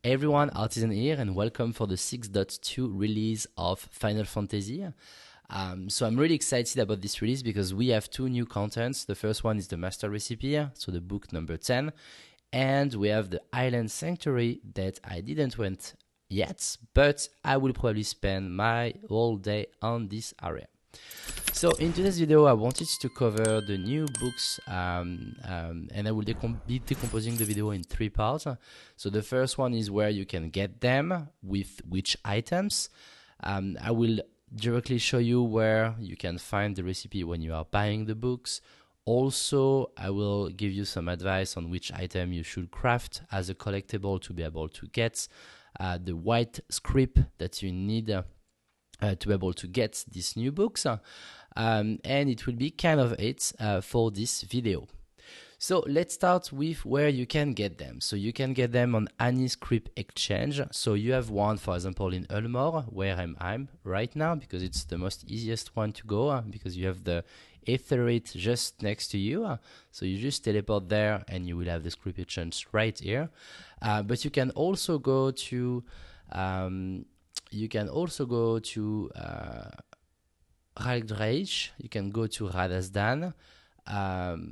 Hey everyone, Artisan here, and welcome for the 6.2 release of Final Fantasy. So I'm really excited about this release because we have two new contents. The first one is the Master Recipe, so the book number 10, and we have the Island Sanctuary that I didn't went yet, but I will probably spend my whole day on this area. So in today's video, I wanted to cover the new books, and I will be decomposing the video in three parts. So the first one is where you can get them, with which items. I will directly show you where you can find the recipe when you are buying the books. Also, I will give you some advice on which item you should craft as a collectible to be able to get the white scrip that you need to be able to get these new books, and it will be kind of it for this video. So let's start with where you can get them. So you can get them on any scrip exchange. So you have one, for example, in Ulmore, where I'm right now, because it's the most easiest one to go, because you have the Aetherite just next to you. So you just teleport there and you will have the scrip exchange right here. But you can also go to Raldreich, you can go to Radazdan,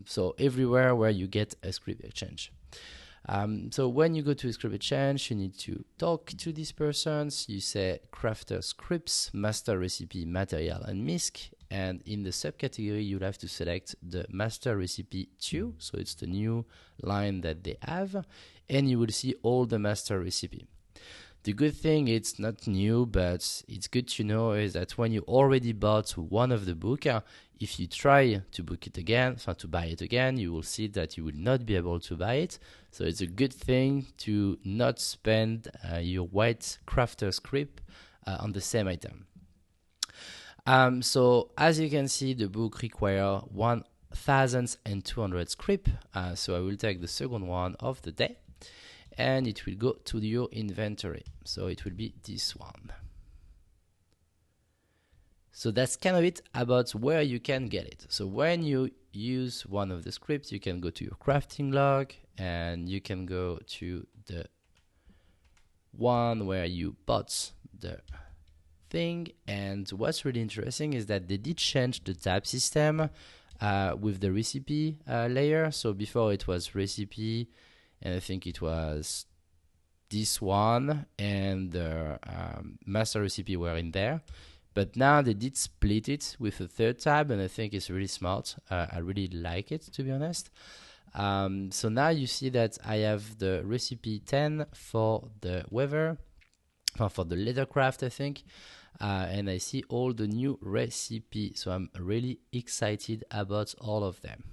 so everywhere where you get a scrip exchange. So when you go to a scrip exchange, you need to talk to these persons. You say crafter scripts, master recipe, material, and misc. And in the subcategory, you'll have to select the master recipe 2. So it's the new line that they have. And you will see all the master recipe. The good thing, it's not new, but it's good to know, is that when you already bought one of the book, if you try to book it again, to buy it again, you will see that you will not be able to buy it. So it's a good thing to not spend your white crafter scrip on the same item. So as you can see, the book requires 1,200 scrip. So I will take the second one of the day, and it will go to your inventory. So it will be this one. So that's kind of it about where you can get it. So when you use one of the scripts, you can go to your crafting log, and you can go to the one where you bought the thing. And what's really interesting is that they did change the tab system with the recipe layer. So before it was recipe, and I think it was this one, and the master recipe were in there. But now they did split it with a third tab, and I think it's really smart. I really like it, to be honest. So now you see that I have the recipe 10 for the weather, for the leathercraft, I think. And I see all the new recipe. So I'm really excited about all of them.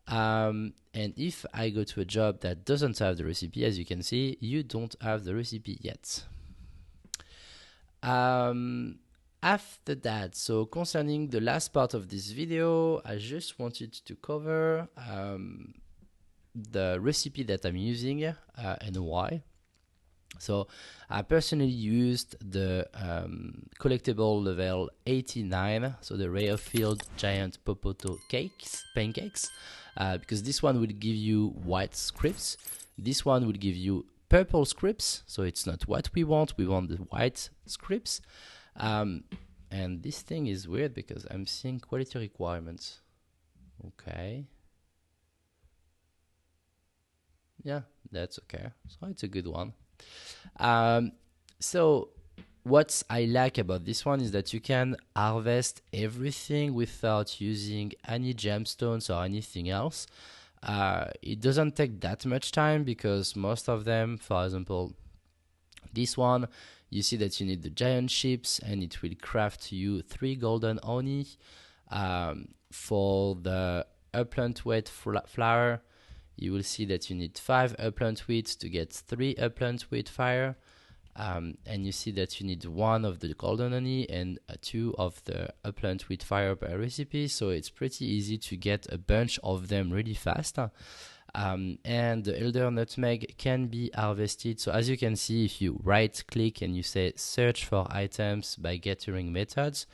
And if I go to a job that doesn't have the recipe, as you can see, you don't have the recipe yet. After that, so concerning the last part of this video, I just wanted to cover the recipe that I'm using and why. So I personally used the collectible level 89, so the Rare Field Giant Popoto pancakes, because this one will give you white scripts. This one will give you purple scripts, so it's not what we want the white scripts. And this thing is weird because I'm seeing quality requirements. Okay. Yeah, that's okay. So it's a good one. So what I like about this one is that you can harvest everything without using any gemstones or anything else. It doesn't take that much time because most of them, for example, this one, you see that you need the giant ships, and it will craft you 3 golden oni. For the upland wheat flour, you will see that you need 5 upland wheat to get 3 upland wheat fire. And you see that you need 1 of the golden honey and 2 of the upland wheat fire per recipe. So it's pretty easy to get a bunch of them really fast. And the elder nutmeg can be harvested. So as you can see, if you right click and you say search for items by gathering methods,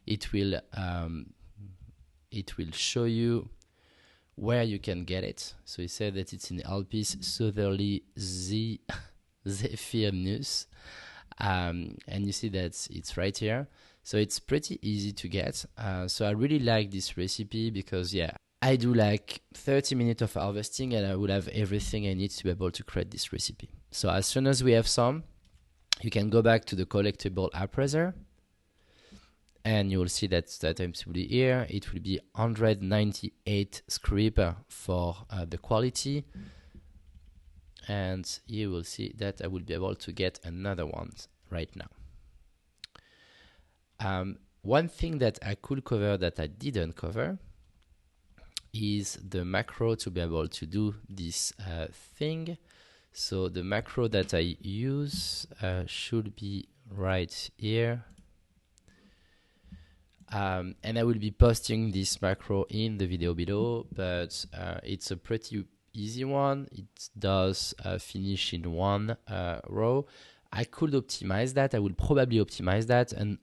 it will show you where you can get it. So he said that it's in Alpes Southerly Z Zephyrnus. And you see that it's right here. So it's pretty easy to get. So I really like this recipe because, yeah, I do like 30 minutes of harvesting and I will have everything I need to be able to create this recipe. So as soon as we have some, you can go back to the collectible appraiser and you will see that items will be here. It will be 198 scrip for the quality. And you will see that I will be able to get another one right now. One thing that I could cover that I didn't cover is the macro to be able to do this thing. So the macro that I use should be right here. And I will be posting this macro in the video below, but it's a pretty easy one. It does finish in one row. I could optimize that. I will probably optimize that. And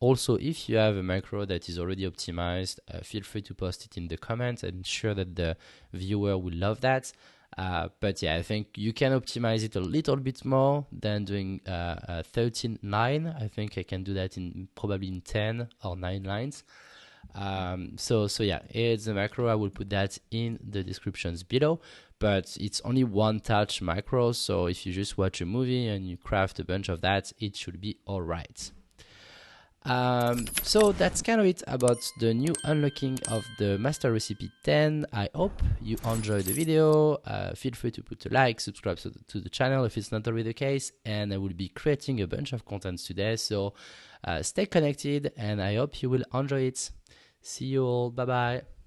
also, if you have a macro that is already optimized, feel free to post it in the comments. I'm sure that the viewer will love that. But yeah, I think you can optimize it a little bit more than doing 13.9. I think I can do that in probably in 10 or 9 lines. So yeah, it's a macro. I will put that in the descriptions below, but it's only one touch macro. So if you just watch a movie and you craft a bunch of that, it should be all right. So that's kind of it about the new unlocking of the master recipe 10. I hope you enjoyed the video. Feel free to put a like, subscribe to the channel if it's not already the case, and I will be creating a bunch of contents today, so stay connected and I hope you will enjoy it. See you all, bye bye.